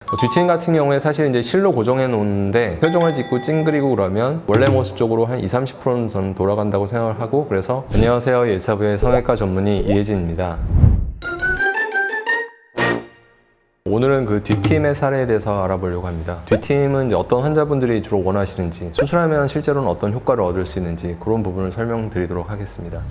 뒤트임 같은 경우에 사실 이제 실로 고정해 놓는데 표정을 짓고 찡그리고 그러면 원래 모습 쪽으로 한 20-30%는 저는 돌아간다고 생각을 하고, 그래서 안녕하세요, 예사부의 성형외과 전문의 이혜진입니다. 오늘은 그 뒤트임의 사례에 대해서 알아보려고 합니다. 뒤트임은 이제 어떤 환자분들이 주로 원하시는지, 수술하면 실제로는 어떤 효과를 얻을 수 있는지 그런 부분을 설명드리도록 하겠습니다.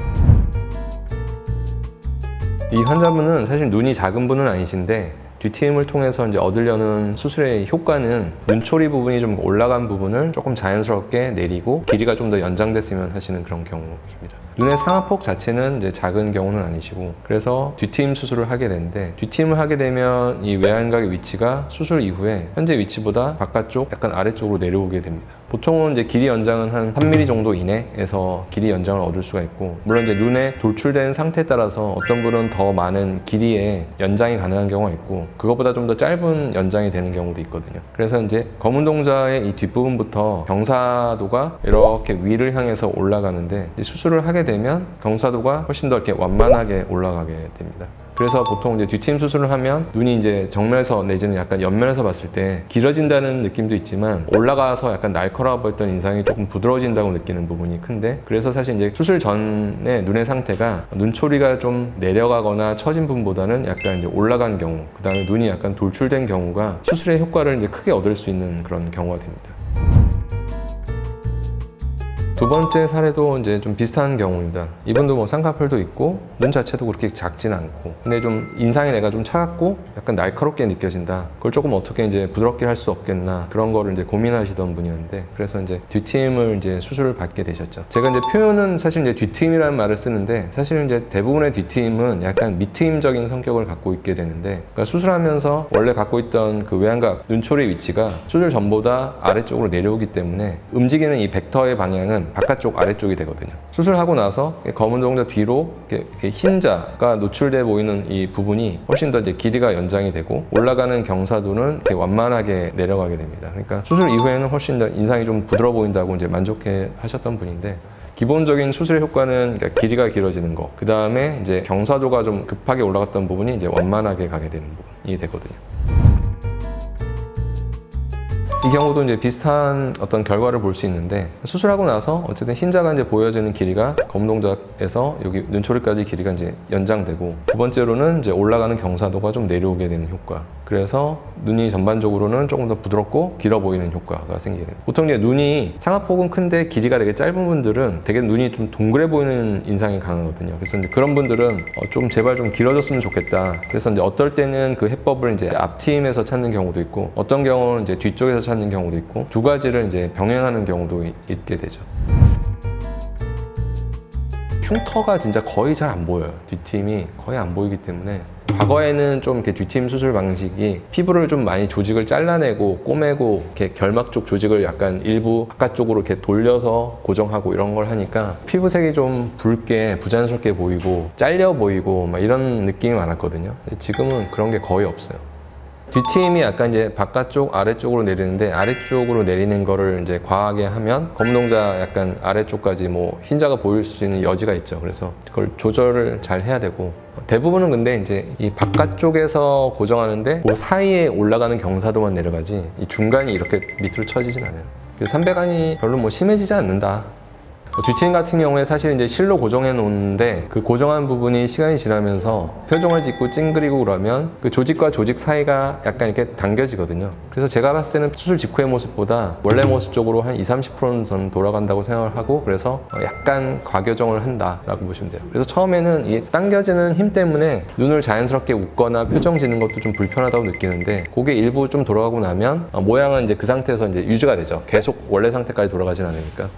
이 환자분은 사실 눈이 작은 분은 아니신데 뒤트임을 통해서 이제 얻으려는 수술의 효과는 눈초리 부분이 좀 올라간 부분을 조금 자연스럽게 내리고 길이가 좀 더 연장됐으면 하시는 그런 경우입니다. 눈의 상하폭 자체는 이제 작은 경우는 아니시고, 그래서 뒤트임 수술을 하게 되는데, 뒤트임을 하게 되면 이 외안각의 위치가 수술 이후에 현재 위치보다 바깥쪽 약간 아래쪽으로 내려오게 됩니다. 보통은 이제 길이 연장은 한 3mm 정도 이내에서 길이 연장을 얻을 수가 있고, 물론 이제 눈에 돌출된 상태에 따라서 어떤 분은 더 많은 길이의 연장이 가능한 경우가 있고, 그것보다 좀 더 짧은 연장이 되는 경우도 있거든요. 그래서 이제 검은 동자의 이 뒷부분부터 경사도가 이렇게 위를 향해서 올라가는데, 수술을 하게 되면 경사도가 훨씬 더 이렇게 완만하게 올라가게 됩니다. 그래서 보통 이제 뒤트임 수술을 하면 눈이 이제 정면에서 내지는 약간 옆면에서 봤을 때 길어진다는 느낌도 있지만, 올라가서 약간 날카로워 보였던 인상이 조금 부드러워진다고 느끼는 부분이 큰데, 그래서 사실 이제 수술 전에 눈의 상태가 눈초리가 좀 내려가거나 처진 분보다는 약간 이제 올라간 경우, 그 다음에 눈이 약간 돌출된 경우가 수술의 효과를 이제 크게 얻을 수 있는 그런 경우가 됩니다. 두 번째 사례도 이제 좀 비슷한 경우입니다. 이분도 뭐 쌍꺼풀도 있고 눈 자체도 그렇게 작진 않고, 근데 좀 인상이 내가 좀 차갑고 약간 날카롭게 느껴진다. 그걸 조금 어떻게 이제 부드럽게 할 수 없겠나, 그런 거를 이제 고민하시던 분이었는데, 그래서 이제 뒤트임을 이제 수술을 받게 되셨죠. 제가 이제 표현은 사실 이제 뒤트임이라는 말을 쓰는데, 사실은 이제 대부분의 뒤트임은 약간 밑트임적인 성격을 갖고 있게 되는데, 그러니까 수술하면서 원래 갖고 있던 그 외안각 눈초리 위치가 수술 전보다 아래쪽으로 내려오기 때문에 움직이는 이 벡터의 방향은 바깥쪽 아래쪽이 되거든요. 수술하고 나서 검은 동자 뒤로 이렇게 흰자가 노출돼 보이는 이 부분이 훨씬 더 이제 길이가 연장이 되고, 올라가는 경사도는 이렇게 완만하게 내려가게 됩니다. 그러니까 수술 이후에는 훨씬 더 인상이 좀 부드러워 보인다고 이제 만족해 하셨던 분인데, 기본적인 수술의 효과는 그러니까 길이가 길어지는 거, 그 다음에 이제 경사도가 좀 급하게 올라갔던 부분이 이제 완만하게 가게 되는 부분이 되거든요. 이 경우도 이제 비슷한 어떤 결과를 볼 수 있는데, 수술하고 나서 어쨌든 흰자가 이제 보여지는 길이가 검은 동작에서 여기 눈초리까지 길이가 이제 연장되고, 두 번째로는 이제 올라가는 경사도가 좀 내려오게 되는 효과. 그래서 눈이 전반적으로는 조금 더 부드럽고 길어 보이는 효과가 생기게 됩니다. 보통 이제 눈이 상하폭은 큰데 길이가 되게 짧은 분들은 되게 눈이 좀 동그래 보이는 인상이 강하거든요. 그래서 이제 그런 분들은 좀 제발 좀 길어졌으면 좋겠다. 그래서 이제 어떨 때는 그 해법을 이제 앞트임에서 찾는 경우도 있고, 어떤 경우는 이제 뒤쪽에서 찾는 경우도 있고, 두 가지를 이제 병행하는 경우도 있게 되죠. 흉터가 진짜 거의 잘 안 보여요. 뒤트임이 거의 안 보이기 때문에, 과거에는 좀 이렇게 뒤트임 수술 방식이 피부를 좀 많이 조직을 잘라내고 꼬매고 이렇게 결막 쪽 조직을 약간 일부 바깥쪽으로 이렇게 돌려서 고정하고 이런 걸 하니까 피부색이 좀 붉게 부자연스럽게 보이고 잘려 보이고 막 이런 느낌이 많았거든요. 지금은 그런 게 거의 없어요. 뒤트임이 약간 이제 바깥쪽 아래쪽으로 내리는데, 아래쪽으로 내리는 거를 이제 과하게 하면 검은 동자 약간 아래쪽까지 뭐 흰자가 보일 수 있는 여지가 있죠. 그래서 그걸 조절을 잘 해야 되고, 대부분은 근데 이제 이 바깥쪽에서 고정하는데 그 사이에 올라가는 경사도만 내려가지 이 중간이 이렇게 밑으로 처지진 않아요. 삼배간이 별로 뭐 심해지지 않는다. 뒤트임 같은 경우에 사실 이제 실로 고정해 놓는데, 그 고정한 부분이 시간이 지나면서 표정을 짓고 찡그리고 그러면 그 조직과 조직 사이가 약간 이렇게 당겨지거든요. 그래서 제가 봤을 때는 수술 직후의 모습보다 원래 모습 쪽으로 한 20-30%는 저는 돌아간다고 생각을 하고, 그래서 약간 과교정을 한다라고 보시면 돼요. 그래서 처음에는 이 당겨지는 힘 때문에 눈을 자연스럽게 웃거나 표정 짓는 것도 좀 불편하다고 느끼는데, 그게 일부 좀 돌아가고 나면 모양은 이제 그 상태에서 이제 유지가 되죠. 계속 원래 상태까지 돌아가진 않으니까.